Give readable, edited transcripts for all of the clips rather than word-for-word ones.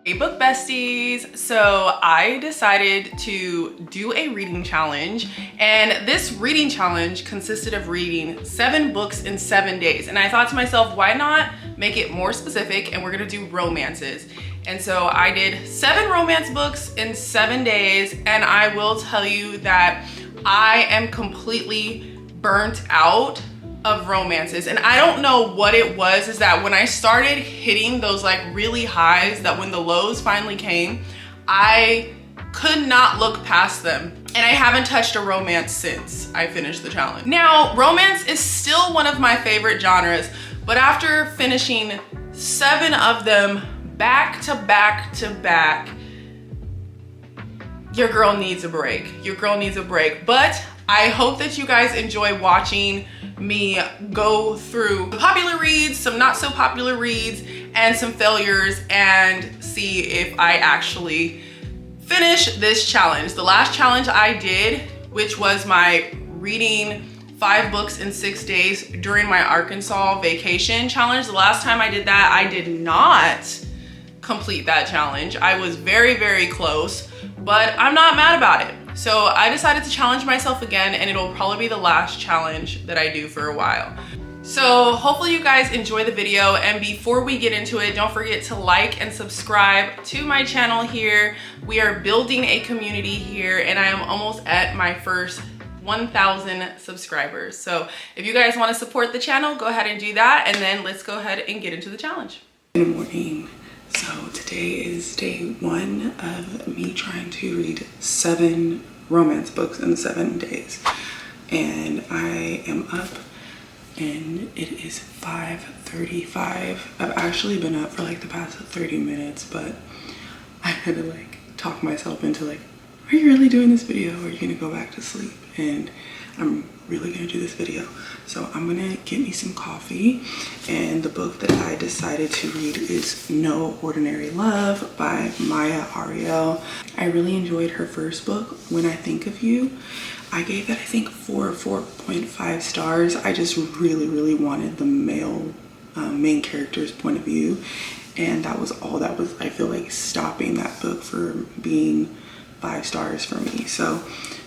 Hey book besties, so I decided to do a reading challenge, and this reading challenge consisted of reading 7 books in 7 days. And I thought to myself, why not make it more specific, and we're gonna do romances. And so I did 7 romance books in 7 days, and I will tell you that I am completely burnt out of romances. And I don't know what it was, is that when I started hitting those like really highs, that when the lows finally came, I could not look past them. And I haven't touched a romance since I finished the challenge. Now, romance is still one of my favorite genres, but after finishing 7 of them back to back to back, your girl needs a break. Your girl needs a break. But I hope that you guys enjoy watching me go through popular reads, some not so popular reads, and some failures, and see if I actually finish this challenge. The last challenge I did, which was my reading 5 books in 6 days during my Arkansas vacation challenge. The last time I did that, I did not complete that challenge. I was very, very close, but I'm not mad about it. So I decided to challenge myself again, and it'll probably be the last challenge that I do for a while. So hopefully you guys enjoy the video, and before we get into it, don't forget to like and subscribe to my channel here. We are building a community here, and I am almost at my first 1,000 subscribers. So if you guys want to support the channel, go ahead and do that, and then let's go ahead and get into the challenge. Good morning. So today is day 1 of me trying to read 7 romance books in 7 days. And I am up and it is 5:35. I've actually been up for like the past 30 minutes, but I had to like talk myself into like, are you really doing this video, or are you gonna go back to sleep? And I'm really gonna do this video. So I'm gonna get me some coffee, and the book that I decided to read is No Ordinary Love by Maya Ariel. I really enjoyed her first book, When I Think of You. I gave it, I think, 4 or 4.5 stars. I just really wanted the male main character's point of view, and that was all that was, I feel like, stopping that book for being 5 stars for me. So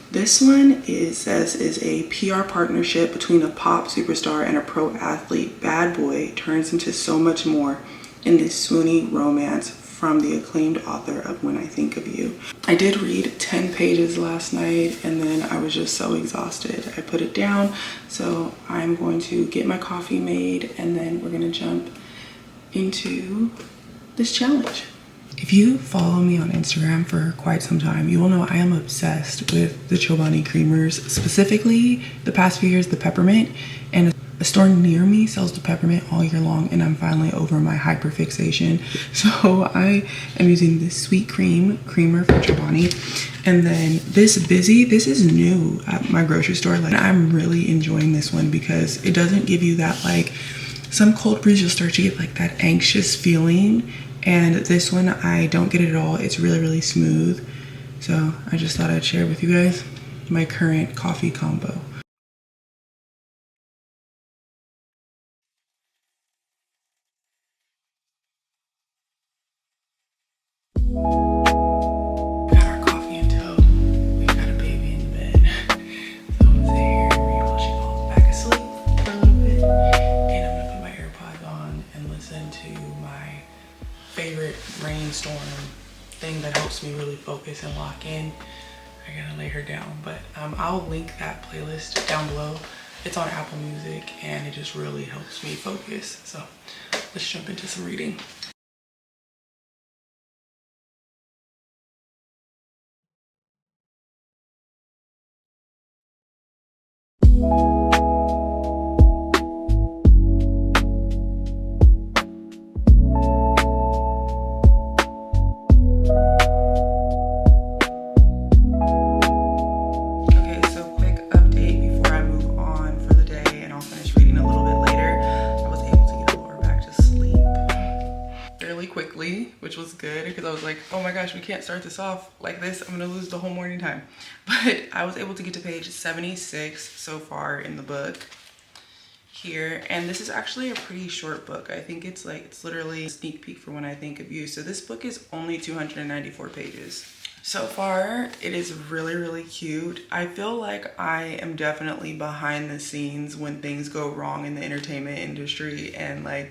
this one says a PR partnership between a pop superstar and a pro athlete. Bad boy turns into so much more in this swoony romance from the acclaimed author of When I Think of You. I did read 10 pages last night, and then I was just so exhausted. I put it down, so I'm going to get my coffee made, and then we're gonna jump into this challenge. If you follow me on Instagram for quite some time, you will know I am obsessed with the Chobani creamers, specifically the past few years, the peppermint, and a store near me sells the peppermint all year long, and I'm finally over my hyperfixation. So I am using this sweet creamer from Chobani, and then this Busy, this is new at my grocery store. Like, I'm really enjoying this one because it doesn't give you that, like, some cold brews you'll start to get like that anxious feeling. And this one, I don't get it at all. It's really smooth. So I just thought I'd share with you guys my current coffee combo. Got our coffee in tow. We got a baby in bed. So I'm gonna sit here and read while she falls back asleep for a little bit. And I'm gonna put my AirPods on and listen to my favorite rainstorm thing that helps me really focus and lock in. I gotta lay her down, but I'll link that playlist down below. It's on Apple Music, and it just really helps me focus. So let's jump into some reading. Which was good because I was like, oh my gosh, we can't start this off like this. I'm gonna lose the whole morning time. But I was able to get to page 76 so far in the book. here, and this is actually a pretty short book. I think it's literally a sneak peek for When I Think of You. So this book is only 294 pages. So far, it is really, really cute. I feel like I am definitely behind the scenes when things go wrong in the entertainment industry, and like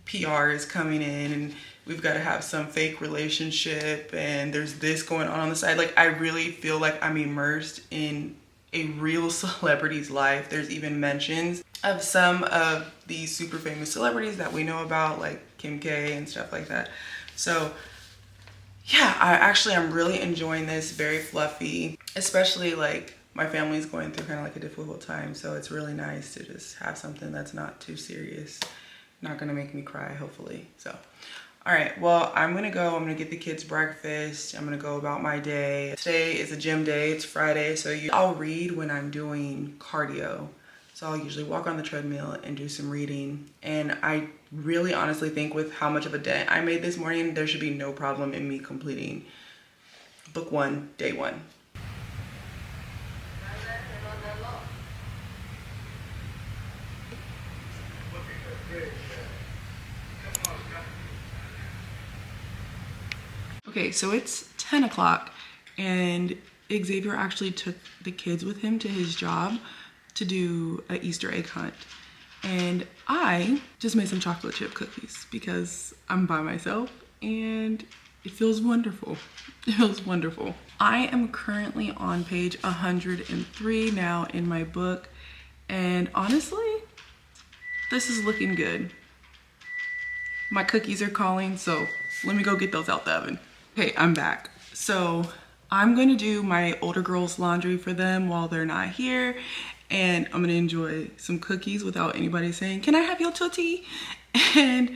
PR is coming in and we've got to have some fake relationship and there's this going on the side. Like, I really feel like I'm immersed in a real celebrity's life. There's even mentions of some of these super famous celebrities that we know about, like Kim K and stuff like that. So yeah, I'm really enjoying this. Very fluffy, especially like my family's going through kind of like a difficult time. So it's really nice to just have something that's not too serious, not gonna make me cry, hopefully. So, all right, well, I'm gonna get the kids breakfast. I'm gonna go about my day. Today is a gym day, it's Friday. So I'll read when I'm doing cardio. So I'll usually walk on the treadmill and do some reading. And I really honestly think with how much of a dent I made this morning, there should be no problem in me completing book 1, day 1. Okay, so it's 10 o'clock and Xavier actually took the kids with him to his job to do an Easter egg hunt. And I just made some chocolate chip cookies because I'm by myself and it feels wonderful. It feels wonderful. I am currently on page 103 now in my book. And honestly, this is looking good. My cookies are calling, so let me go get those out the oven. Okay, I'm back. So I'm gonna do my older girls' laundry for them while they're not here. And I'm gonna enjoy some cookies without anybody saying, "Can I have your Tootsie?" And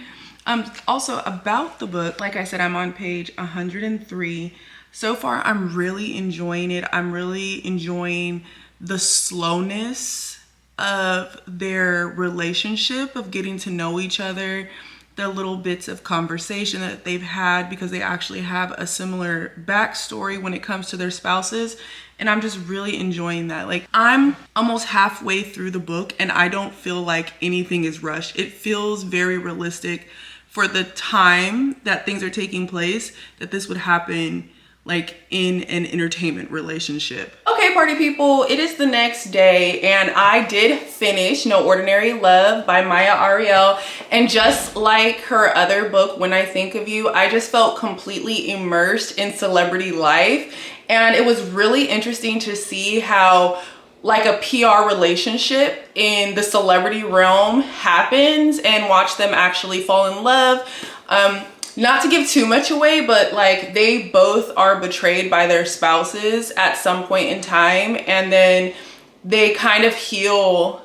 also about the book, like I said, I'm on page 103. So far, I'm really enjoying it. I'm really enjoying the slowness of their relationship, of getting to know each other, the little bits of conversation that they've had, because they actually have a similar backstory when it comes to their spouses. And I'm just really enjoying that. Like, I'm almost halfway through the book and I don't feel like anything is rushed. It feels very realistic for the time that things are taking place, that this would happen like in an entertainment relationship. Okay, party people, it is the next day and I did finish No Ordinary Love by Maya Ariel. And just like her other book, When I Think of You, I just felt completely immersed in celebrity life. And it was really interesting to see how like a PR relationship in the celebrity realm happens and watch them actually fall in love. Not to give too much away, but like they both are betrayed by their spouses at some point in time, and then they kind of heal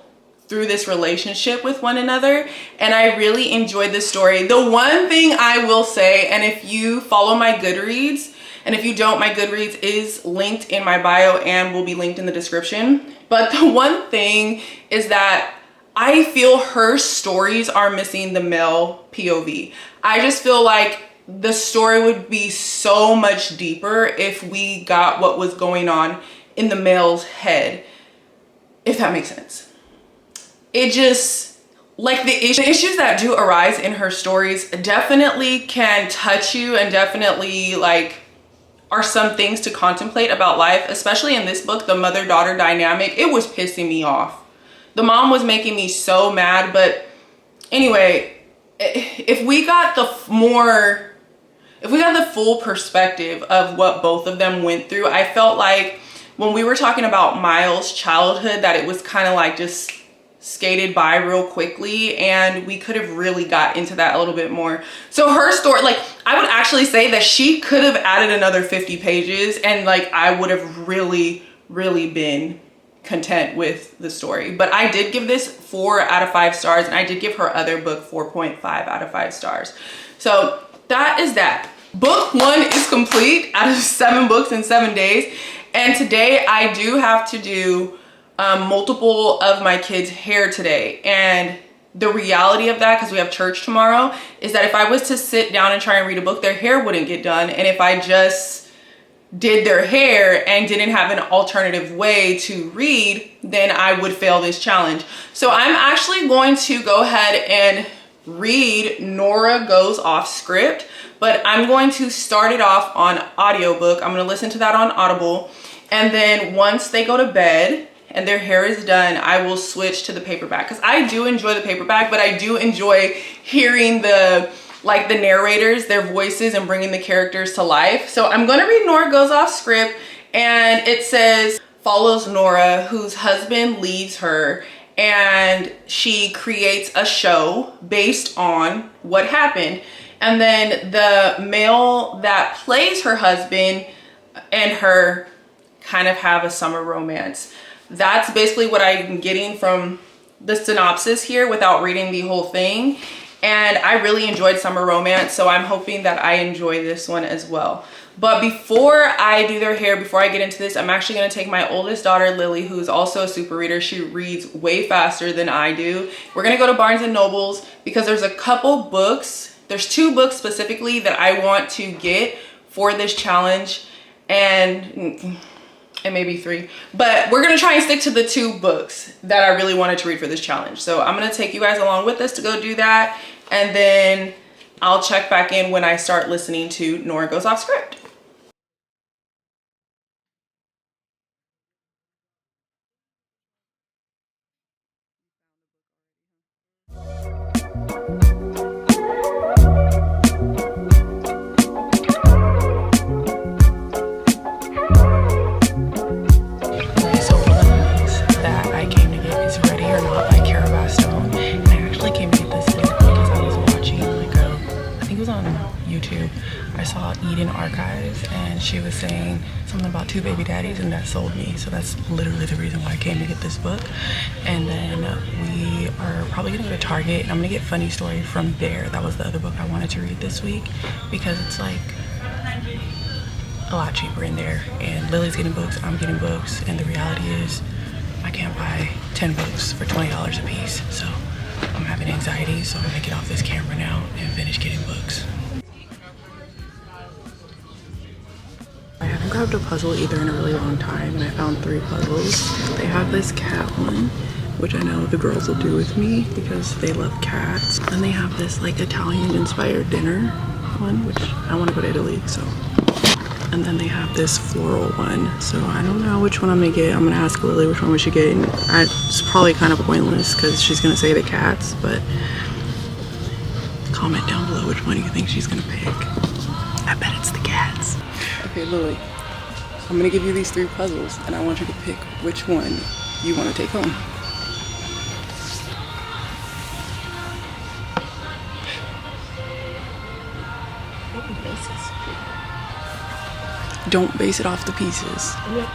through this relationship with one another. And I really enjoyed this story. The one thing I will say, and if you follow my Goodreads, and if you don't, my Goodreads is linked in my bio and will be linked in the description. But the one thing is that I feel her stories are missing the male POV. I just feel like the story would be so much deeper if we got what was going on in the male's head, if that makes sense. It just, like the issues that do arise in her stories definitely can touch you and definitely like are some things to contemplate about life, especially in this book, the mother-daughter dynamic. It was pissing me off. The mom was making me so mad, but anyway, if we got the full perspective of what both of them went through, I felt like when we were talking about Miles' childhood, that it was kind of like just skated by real quickly, and we could have really got into that a little bit more. So her story, like I would actually say that she could have added another 50 pages and like I would have really been content with the story. But I did give this 4 out of 5 stars, and I did give her other book 4.5 out of 5 stars. So that is that. Book 1 is complete out of 7 books in 7 days. And today I do have to do multiple of my kids' hair today. And the reality of that, because we have church tomorrow, is that if I was to sit down and try and read a book, their hair wouldn't get done. And if I just did their hair and didn't have an alternative way to read, then I would fail this challenge. So I'm actually going to go ahead and read Nora Goes Off Script, but I'm going to start it off on audiobook. I'm going to listen to that on Audible, and then once they go to bed and their hair is done, I will switch to the paperback, because I do enjoy the paperback, but I do enjoy hearing the narrators, their voices, and bringing the characters to life. So I'm going to read Nora Goes Off Script, and it says, follows Nora, whose husband leaves her, and she creates a show based on what happened. And then the male that plays her husband and her kind of have a summer romance. That's basically what I'm getting from the synopsis here without reading the whole thing. And I really enjoyed summer romance, so I'm hoping that I enjoy this one as well. But before I do their hair, before I get into this, I'm actually going to take my oldest daughter, Lily, who's also a super reader. She reads way faster than I do. We're going to go to Barnes & Noble's because there's a couple books. There's 2 books specifically that I want to get for this challenge, and maybe 3. But we're going to try and stick to the 2 books that I really wanted to read for this challenge. So I'm going to take you guys along with us to go do that, and then I'll check back in when I start listening to Nora Goes Off Script. Archives, and she was saying something about 2 baby daddies, and that sold me. So that's literally the reason why I came to get this book. And then we are probably gonna go to Target, and I'm gonna get Funny Story from there. That was the other book I wanted to read this week because it's like a lot cheaper in there, and Lily's getting books, I'm getting books, and the reality is I can't buy 10 books for $20 a piece. So I'm having anxiety, so I'm gonna get off this camera now and finish getting books. I haven't grabbed a puzzle either in a really long time, and I found 3 puzzles. They have this cat one, which I know the girls will do with me because they love cats. And they have this like Italian inspired dinner one, which I want to go to Italy, so. And then they have this floral one, so I don't know which one I'm gonna get. I'm gonna ask Lily which one we should get, and it's probably kind of pointless because she's gonna say the cats, but comment down below which one you think she's gonna pick. I bet it's the cats. Okay, Lily, I'm gonna give you these 3 puzzles, and I want you to pick which one you want to take home. Don't base it off the pieces. Well,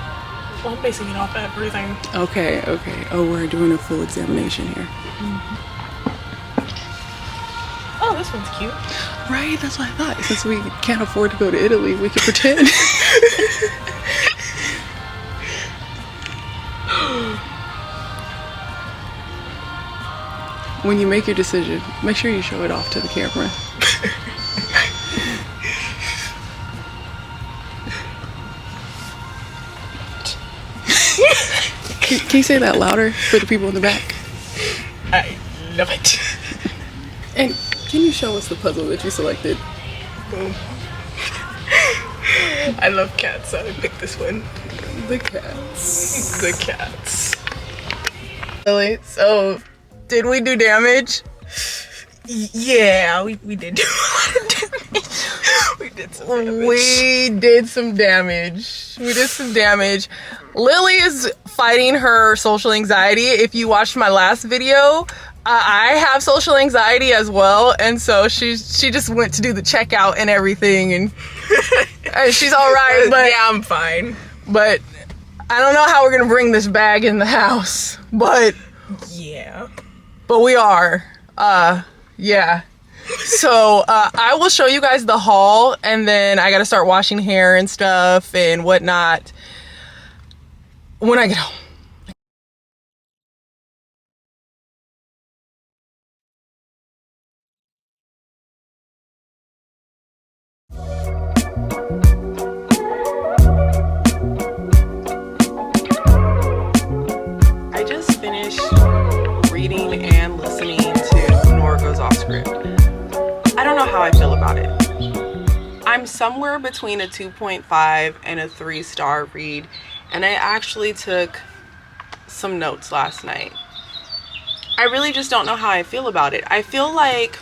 I'm basing it off everything. Okay, okay. Oh, we're doing a full examination here. Oh, this one's cute. Right, that's what I thought. Since we can't afford to go to Italy, we could pretend. When you make your decision, make sure you show it off to the camera. Can you say that louder for the people in the back? I love it. And can you show us the puzzle that you selected? Boom. I love cats, so I picked this one. The cats. The cats. Really? So, did we do damage? Yeah, we did do a lot of damage. We did some damage. We did some damage. We did some damage. Lily is fighting her social anxiety. If you watched my last video, I have social anxiety as well, and so she just went to do the checkout and everything, and she's all right. But yeah, I'm fine. But I don't know how we're gonna bring this bag in the house. But yeah, but we are. Yeah. So I will show you guys the haul, and then I gotta start washing hair and stuff and whatnot when I get home. I don't know how I feel about it. I'm somewhere between a 2.5 and a 3-star read, and I actually took some notes last night. I really just don't know how I feel about it. I feel like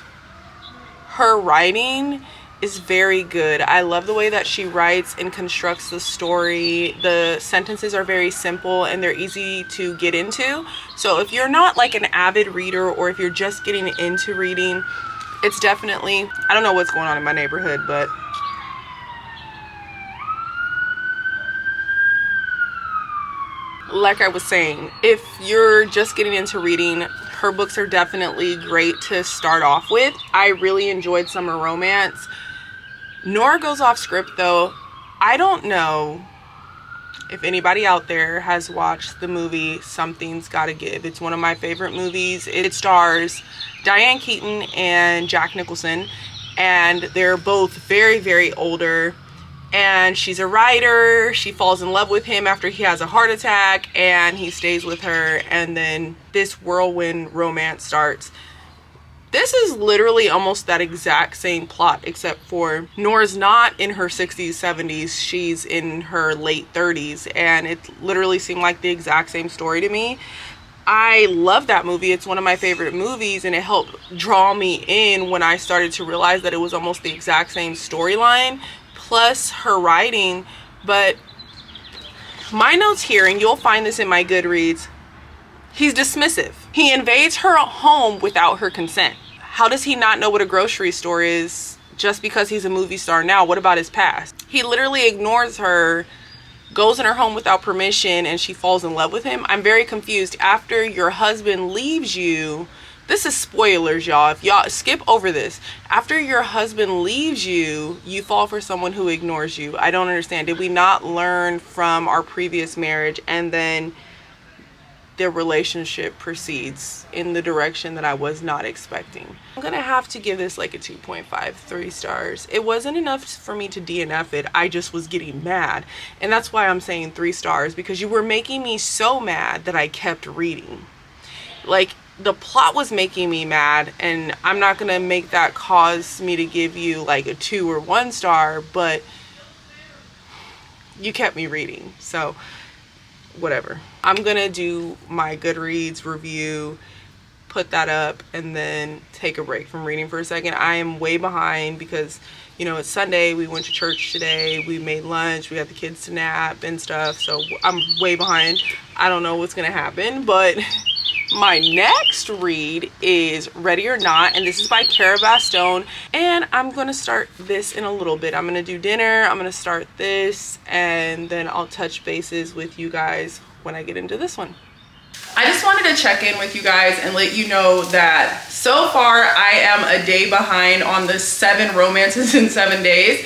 her writing is very good. I love the way that she writes and constructs the story. The sentences are very simple and they're easy to get into. So if you're not like an avid reader, or if you're just getting into reading, it's definitely, I don't know what's going on in my neighborhood, but like I was saying, if you're just getting into reading, her books are definitely great to start off with. I really enjoyed Summer Romance. Nora goes off script though. I don't know if anybody out there has watched the movie Something's Gotta Give. It's one of my favorite movies. It stars Diane Keaton and Jack Nicholson, and they're both very, very older. And she's a writer. She falls in love with him after he has a heart attack, and he stays with her, and then this whirlwind romance starts. This is literally almost that exact same plot, except for Nora's not in her 60s, 70s. She's in her late 30s, and it literally seemed like the exact same story to me. I love that movie. It's one of my favorite movies, and it helped draw me in when I started to realize that it was almost the exact same storyline, plus her writing. But my notes here, and you'll find this in my Goodreads, he's dismissive. He invades her home without her consent. How does he not know what a grocery store is just because he's a movie star now? What about his past? He literally ignores her, goes in her home without permission, and she falls in love with him. I'm very confused. After your husband leaves you, this is spoilers, y'all. If y'all skip over this, after your husband leaves you, you fall for someone who ignores you. I don't understand. Did we not learn from our previous marriage, and then their relationship proceeds in the direction that I was not expecting? I'm gonna have to give this like a 2.5, 3 stars. It wasn't enough for me to DNF it. I just was getting mad. And that's why I'm saying 3 stars, because you were making me so mad that I kept reading. Like, the plot was making me mad, and I'm not gonna make that cause me to give you like a 2 or 1 star, but you kept me reading, so whatever. I'm gonna do my Goodreads review, put that up, and then take a break from reading for a second. I am way behind because, you know, it's Sunday. We went to church today. We made lunch. We got the kids to nap and stuff. So I'm way behind. I don't know what's gonna happen, but my next read is Ready or Not, and this is by Cara Bastone, and I'm gonna start this in a little bit. I'm gonna do dinner, I'm gonna start this, and then I'll touch bases with you guys when I get into this one. I just wanted to check in with you guys and let you know that so far I am a day behind on the 7 romances in 7 days.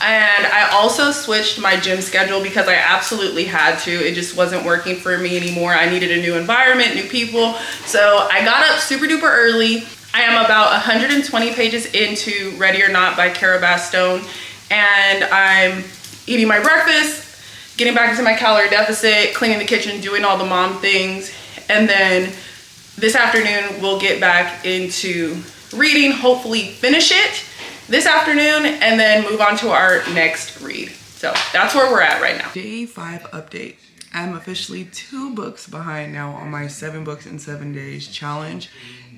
And I also switched my gym schedule because I absolutely had to. It just wasn't working for me anymore. I needed a new environment, new people. So I got up super duper early. I am about 120 pages into Ready or Not by Cara Bastone. And I'm eating my breakfast, getting back into my calorie deficit, cleaning the kitchen, doing all the mom things. And then this afternoon, we'll get back into reading, hopefully finish it this afternoon, and then move on to our next read. So that's where we're at right now. Day 5 update. I'm officially 2 books behind now on my 7 books in 7 days challenge.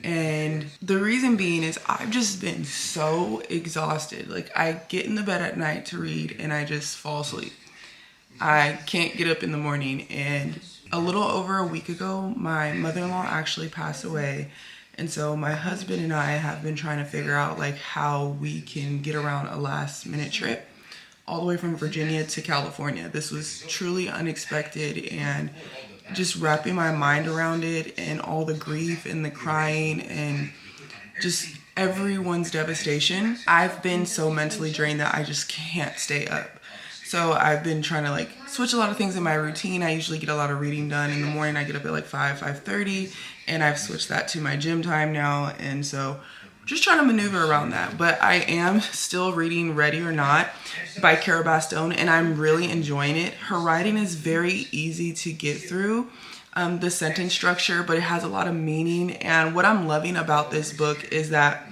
And the reason being is I've just been so exhausted. Like, I get in the bed at night to read and I just fall asleep. I can't get up in the morning. And a little over a week ago, my mother-in-law actually passed away. And so my husband and I have been trying to figure out like how we can get around a last minute trip all the way from Virginia to California. This was truly unexpected, and just wrapping my mind around it and all the grief and the crying and just everyone's devastation. I've been so mentally drained that I just can't stay up. So I've been trying to like switch a lot of things in my routine. I usually get a lot of reading done in the morning. I get up at like 5:30, and I've switched that to my gym time now. And so just trying to maneuver around that. But I am still reading Ready or Not by Cara Bastone, and I'm really enjoying it. Her writing is very easy to get through, the sentence structure, but it has a lot of meaning. And what I'm loving about this book is that,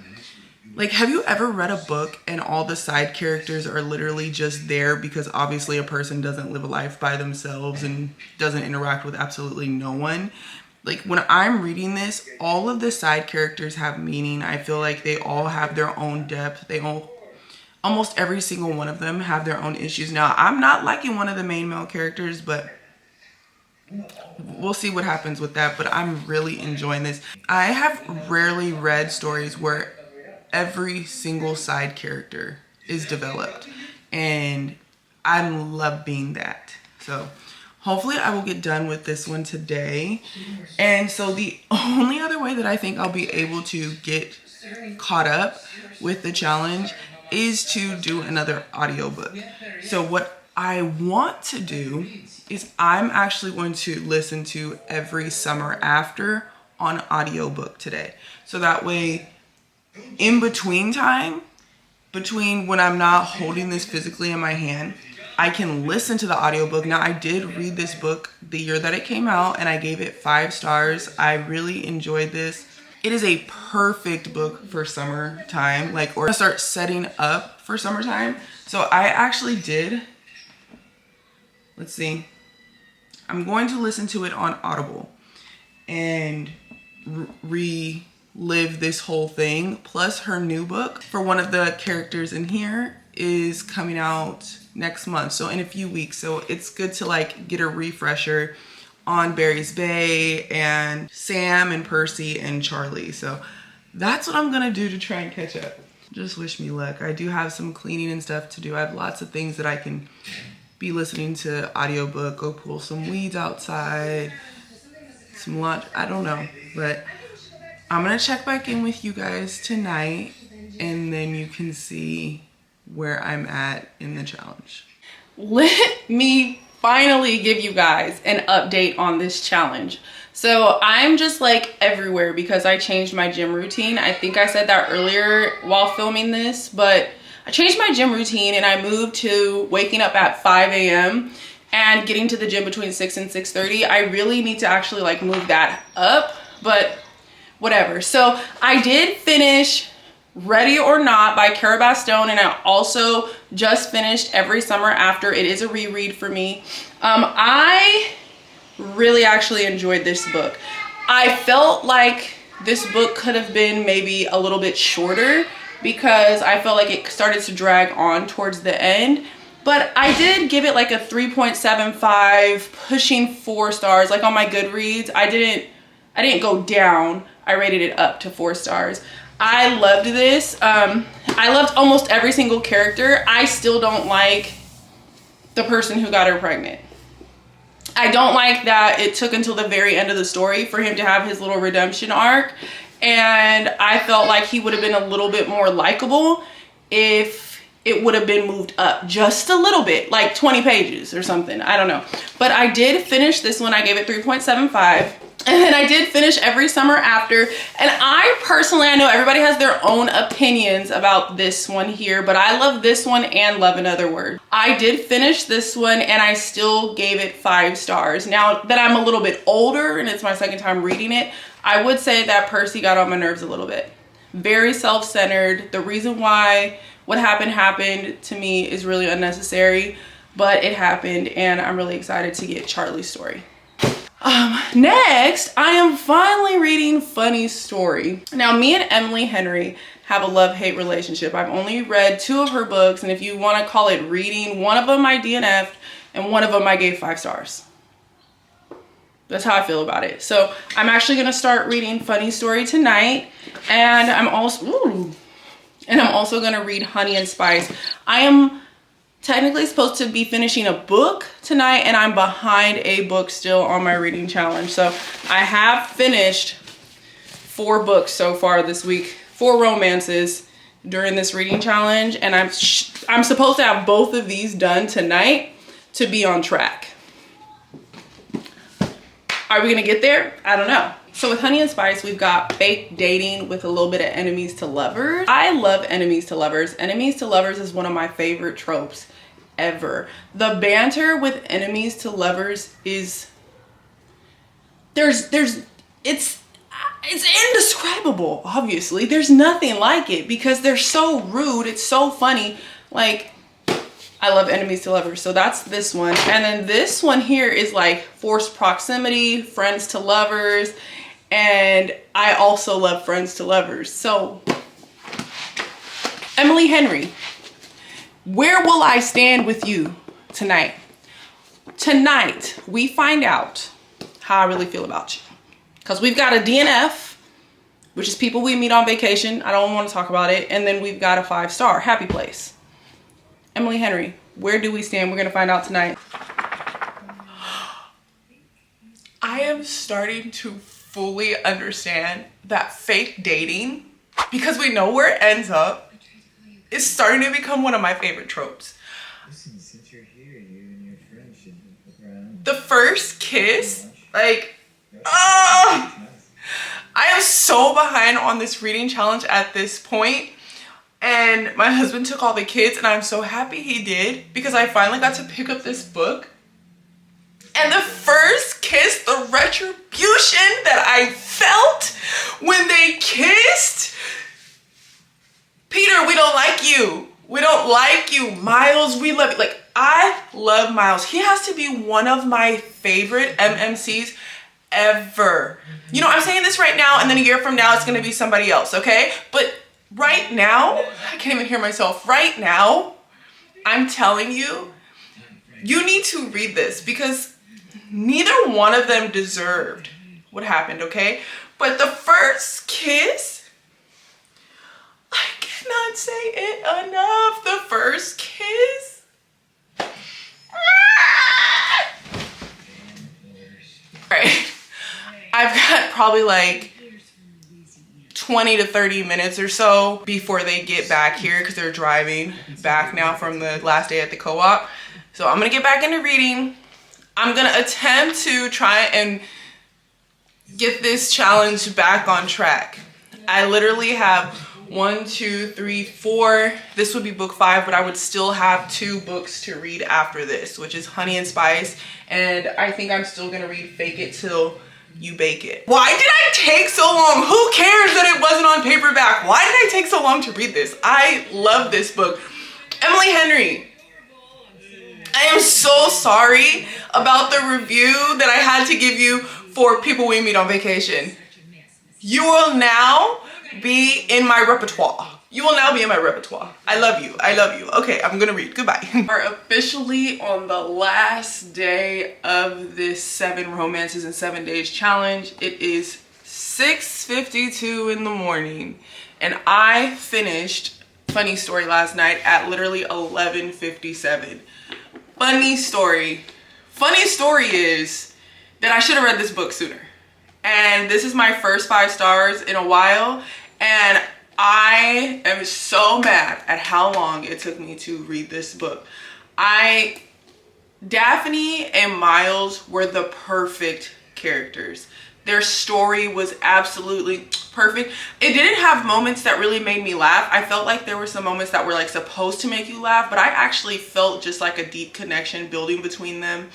Like, have you ever read a book and all the side characters are literally just there because obviously a person doesn't live a life by themselves and doesn't interact with absolutely no one? Like, when I'm reading this, all of the side characters have meaning. I feel like they all have their own depth. Almost every single one of them have their own issues. Now, I'm not liking one of the main male characters, but we'll see what happens with that. But I'm really enjoying this. I have rarely read stories where every single side character is developed, and I'm loving that. So hopefully I will get done with this one today. And so the only other way that I think I'll be able to get caught up with the challenge is to do another audiobook. So what I want to do is I'm actually going to listen to Every Summer After on audiobook today. So that way, in between time, between when I'm not holding this physically in my hand, I can listen to the audiobook. Now, I did read this book the year that it came out and I gave it 5 stars. I really enjoyed this. It is a perfect book for summertime, or start setting up for summertime. So I actually did, let's see, I'm going to listen to it on Audible and relive this whole thing. Plus her new book for one of the characters in here is coming out next month, so in a few weeks. So it's good to get a refresher on Barry's Bay and Sam and Percy and Charlie. So that's what I'm gonna do to try and catch up. Just wish me luck. I do have some cleaning and stuff to do. I have lots of things that I can be listening to audiobook, go pull some weeds outside, some lunch, I don't know. But I'm gonna check back in with you guys tonight, and then you can see where I'm at in the challenge. Let me finally give you guys an update on this challenge. So I'm just everywhere because I changed my gym routine. I think I said that earlier while filming this, but I changed my gym routine and I moved to waking up at 5 a.m. and getting to the gym between 6 and 6:30. I really need to actually move that up, but whatever. So I did finish Ready or Not by Cara Bastone, and I also just finished Every Summer After. It is a reread for me. I really actually enjoyed this book. I felt like this book could have been maybe a little bit shorter because I felt like it started to drag on towards the end. But I did give it a 3.75, pushing 4 stars. On my Goodreads, I didn't go down. I rated it up to 4 stars. I loved this. I loved almost every single character. I still don't like the person who got her pregnant. I don't like that it took until the very end of the story for him to have his little redemption arc. And I felt like he would have been a little bit more likable if it would have been moved up just a little bit, 20 pages or something. I don't know. But I did finish this one. I gave it 3.75. And then I did finish Every Summer After. And I know everybody has their own opinions about this one here, but I love this one and Love Another Word. I did finish this one and I still gave it 5 stars. Now that I'm a little bit older and it's my second time reading it, I would say that Percy got on my nerves a little bit. Very self-centered. The reason why what happened to me is really unnecessary, but it happened and I'm really excited to get Charlie's story. Next, I am finally reading Funny Story. Now, me and Emily Henry have a love-hate relationship. I've only read 2 of her books, and if you want to call it reading, one of them I DNF'd, and one of them I gave 5 stars. That's how I feel about it. So I'm actually going to start reading Funny Story tonight, and I'm also going to read Honey and Spice. I am technically supposed to be finishing a book tonight, and I'm behind a book still on my reading challenge. So I have finished 4 books so far this week, 4 romances during this reading challenge, and I'm supposed to have both of these done tonight to be on track. Are we gonna get there? I don't know. So with Honey and Spice, we've got fake dating with a little bit of enemies to lovers. I love enemies to lovers. Enemies to lovers is one of my favorite tropes ever. The banter with enemies to lovers is, it's indescribable, obviously. There's nothing like it because they're so rude. It's so funny. Like, I love enemies to lovers. So that's this one. And then this one here is like forced proximity, friends to lovers. And I also love friends to lovers. So Emily Henry, where will I stand with you tonight? Tonight, we find out how I really feel about you. Because we've got a DNF, which is people we meet on vacation. I don't want to talk about it. And then we've got a 5-star, happy place. Emily Henry, where do we stand? We're going to find out tonight. I am starting to fully understand that fake dating, because we know where it ends up, is starting to become one of my favorite tropes. Listen, since you're here, you and your friends should look around. The first kiss, like, I am so behind on this reading challenge at this point. And my husband took all the kids, and I'm so happy he did because I finally got to pick up this book. And the first kiss, the retribution that I felt when they kissed. Peter, we don't like you. We don't like you. Miles, we love you. Like, I love Miles. He has to be one of my favorite MMCs ever. You know, I'm saying this right now, and then a year from now, it's going to be somebody else, okay? But right now, I can't even hear myself. Right now, I'm telling you, you need to read this because neither one of them deserved what happened, okay? But the first kiss, I cannot say it enough. The first kiss. Right. I've got probably like 20 to 30 minutes or so before they get back here because they're driving back now from the last day at the co-op. So I'm gonna get back into reading. I'm gonna attempt to try and get this challenge back on track. I literally have 1, 2, 3, 4. This would be book 5, but I would still have 2 books to read after this, which is Honey and Spice. And I think I'm still gonna read Fake It Till You Bake It. Why did I take so long? Who cares that it wasn't on paperback? Why did I take so long to read this? I love this book. Emily Henry, I am so sorry about the review that I had to give you for People We Meet on Vacation. You will now be in my repertoire. You will now be in my repertoire. I love you. I love you. Okay, I'm gonna read. Goodbye. We're officially on the last day of this 7 romances in 7 days challenge. It is 6:52 in the morning and I finished Funny Story last night at literally 11:57. Funny story is that I should have read this book sooner. And this is my first 5 stars in a while. And I am so mad at how long it took me to read this book. Daphne and Miles were the perfect characters. Their story was absolutely perfect. It didn't have moments that really made me laugh. I felt like there were some moments that were like supposed to make you laugh, but I actually felt just like a deep connection building between them.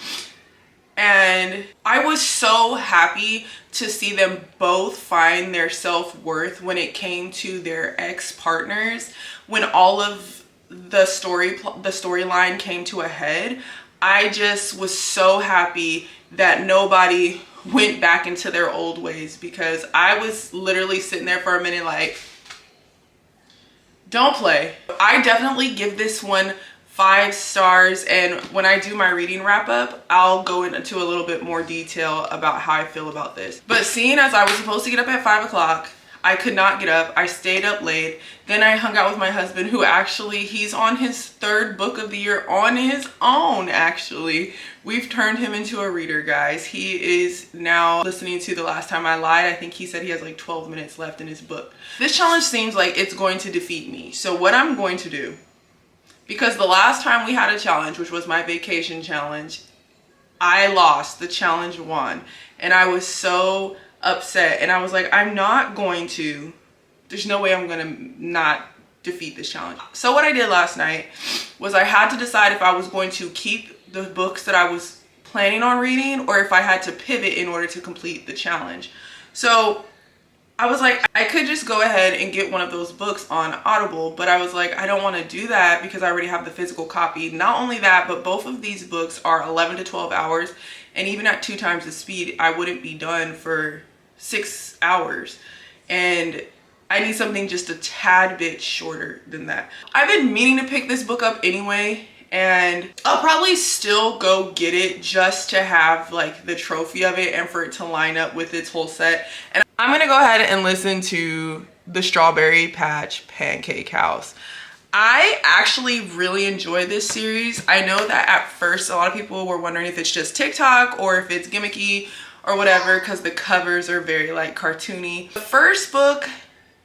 And I was so happy to see them both find their self-worth when it came to their ex-partners. When all of the storyline came to a head, I just was so happy that nobody went back into their old ways, because I was literally sitting there for a minute like, don't play. I definitely give this one 5 stars, and when I do my reading wrap up, I'll go into a little bit more detail about how I feel about this. But seeing as I was supposed to get up at 5 o'clock, I could not get up. I stayed up late. Then I hung out with my husband, who actually, he's on his 3rd book of the year on his own, actually. We've turned him into a reader, guys. He is now listening to The Last Time I Lied. I think he said he has like 12 minutes left in his book. This challenge seems like it's going to defeat me. So what I'm going to do, because the last time we had a challenge, which was my vacation challenge, I lost, the challenge won. And I was so upset. And I was like, I'm not going to, there's no way I'm gonna not defeat this challenge. So what I did last night was I had to decide if I was going to keep the books that I was planning on reading, or if I had to pivot in order to complete the challenge. So I was like, I could just go ahead and get one of those books on Audible, but I was like, I don't want to do that because I already have the physical copy. Not only that, but both of these books are 11 to 12 hours. And even at 2 times the speed, I wouldn't be done for 6 hours. And I need something just a tad bit shorter than that. I've been meaning to pick this book up anyway, and I'll probably still go get it just to have like the trophy of it and for it to line up with its whole set. And I'm gonna go ahead and listen to the Strawberry Patch Pancake House. I actually really enjoy this series. I know that at first a lot of people were wondering if it's just TikTok or if it's gimmicky or whatever, because the covers are very like cartoony. The first book,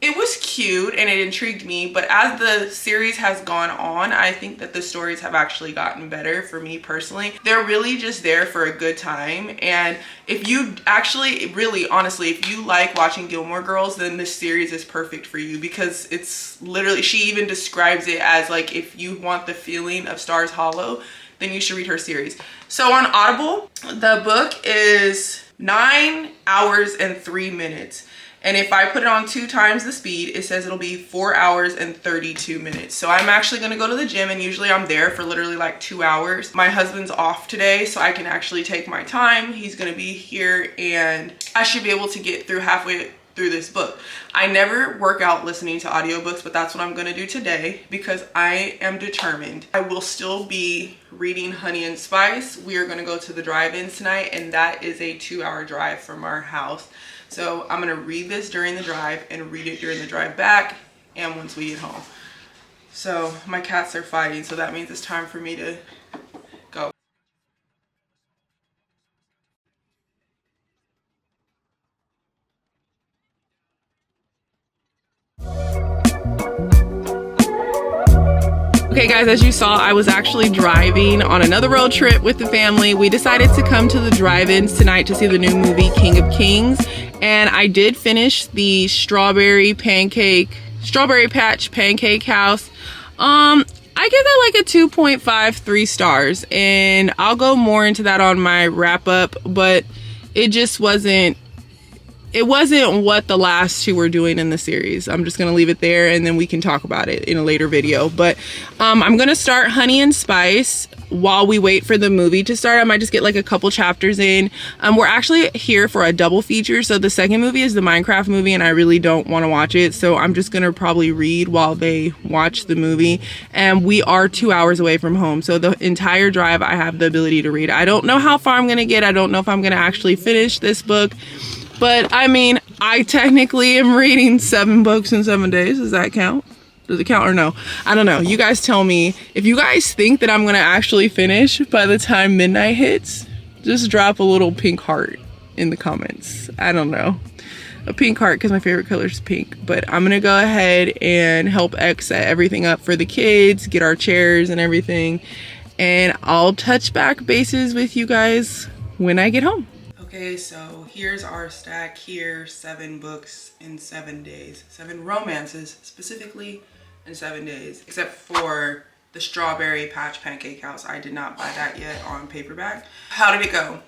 it was cute and it intrigued me, but as the series has gone on, I think that the stories have actually gotten better for me personally. They're really just there for a good time. And if you actually, really, honestly, if you like watching Gilmore Girls, then this series is perfect for you, because it's literally, she even describes it as like, if you want the feeling of Stars Hollow, then you should read her series. So on Audible, the book is 9 hours and 3 minutes. And if I put it on 2 times the speed, it says it'll be 4 hours and 32 minutes. So I'm actually gonna go to the gym, and usually I'm there for literally like 2 hours. My husband's off today, so I can actually take my time. He's gonna be here, and I should be able to get through halfway through this book. I never work out listening to audiobooks, but that's what I'm gonna do today because I am determined. I will still be reading Honey and Spice. We are gonna go to the drive-in tonight, and that is a 2-hour drive from our house. So I'm gonna read this during the drive and read it during the drive back and once we get home. So my cats are fighting, so that means it's time for me to go. Okay guys, as you saw, I was actually driving on another road trip with the family. We decided to come to the drive-ins tonight to see the new movie King of Kings. And I did finish the Strawberry Patch Pancake House. I give that like a 2.53 stars, and I'll go more into that on my wrap up, but it just wasn't what the last 2 were doing in the series. I'm just gonna leave it there, and then we can talk about it in a later video. But I'm gonna start Honey and Spice while we wait for the movie to start. I might just get like a couple chapters in. We're actually here for a double feature. So the second movie is the Minecraft movie, and I really don't want to watch it. So I'm just gonna probably read while they watch the movie. And we are 2 hours away from home. So the entire drive, I have the ability to read. I don't know how far I'm gonna get. I don't know if I'm gonna actually finish this book. But I mean, I technically am reading 7 books in 7 days. Does that count? Does it count or no? I don't know. You guys tell me. If you guys think that I'm gonna actually finish by the time midnight hits, just drop a little pink heart in the comments. I don't know. A pink heart, because my favorite color is pink. But I'm gonna go ahead and help X set everything up for the kids, get our chairs and everything. And I'll touch back bases with you guys when I get home. Okay, so here's our stack here. 7 books in 7 days. 7 romances, specifically, in 7 days. Except for the Strawberry Patch Pancake House. I did not buy that yet on paperback. How did it go?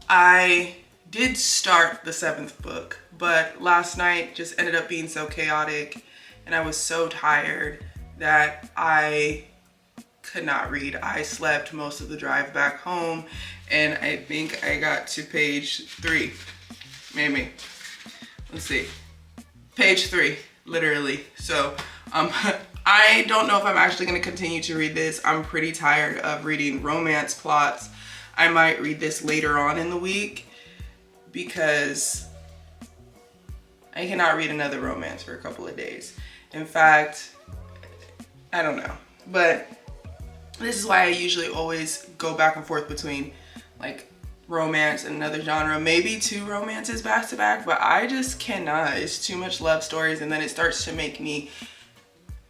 I did start the 7th book, but last night just ended up being so chaotic, and I was so tired that I could not read. I slept most of the drive back home, and I think I got to page 3, maybe. Let's see, page 3, literally. So I don't know if I'm actually going to continue to read this. I'm pretty tired of reading romance plots. I might read this later on in the week because I cannot read another romance for a couple of days. In fact, I don't know, but this is why I usually always go back and forth between like romance and another genre, maybe 2 romances back to back, but I just cannot. It's too much love stories, and then it starts to make me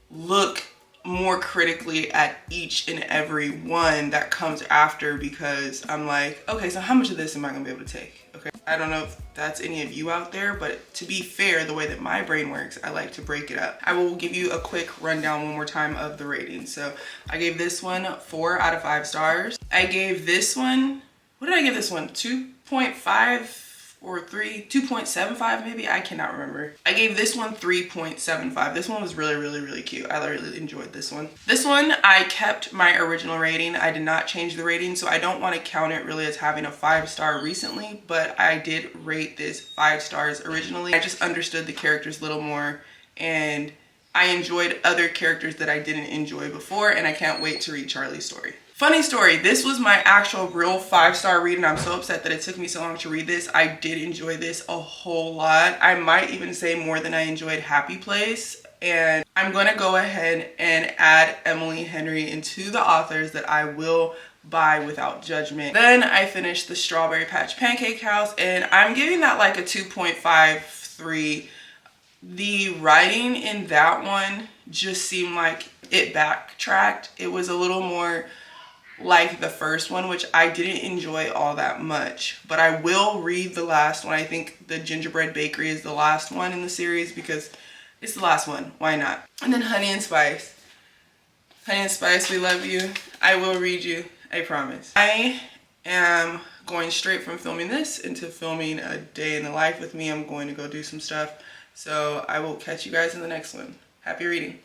look more critically at each and every one that comes after, because I'm like, okay, so how much of this am I gonna be able to take? Okay, I don't know if that's any of you out there, but to be fair, the way that my brain works, I like to break it up. I will give you a quick rundown one more time of the ratings. So I gave this one 4 out of 5 stars. I gave this one, what did I give this one? 2.5 or 2.75 maybe, I cannot remember. I gave this one 3.75. This one was really cute. I really enjoyed this one. This one, I kept my original rating. I did not change the rating, so I don't want to count it really as having a 5-star recently, but I did rate this 5 stars originally. I just understood the characters a little more, and I enjoyed other characters that I didn't enjoy before, and I can't wait to read Charlie's story. Funny story, this was my actual real 5-star read, and I'm so upset that it took me so long to read this. I did enjoy this a whole lot. I might even say more than I enjoyed Happy Place. And I'm gonna go ahead and add Emily Henry into the authors that I will buy without judgment. Then I finished the Strawberry Patch Pancake House, and I'm giving that like a 2.53. The writing in that one just seemed like it backtracked. It was a little more like the first one, which I didn't enjoy all that much, but I will read the last one. I think the Gingerbread Bakery is the last one in the series because it's the last one. Why not? And then Honey and Spice. Honey and Spice, we love you. I will read you, I promise. I am going straight from filming this into filming a day in the life with me. I'm going to go do some stuff. So I will catch you guys in the next one. Happy reading.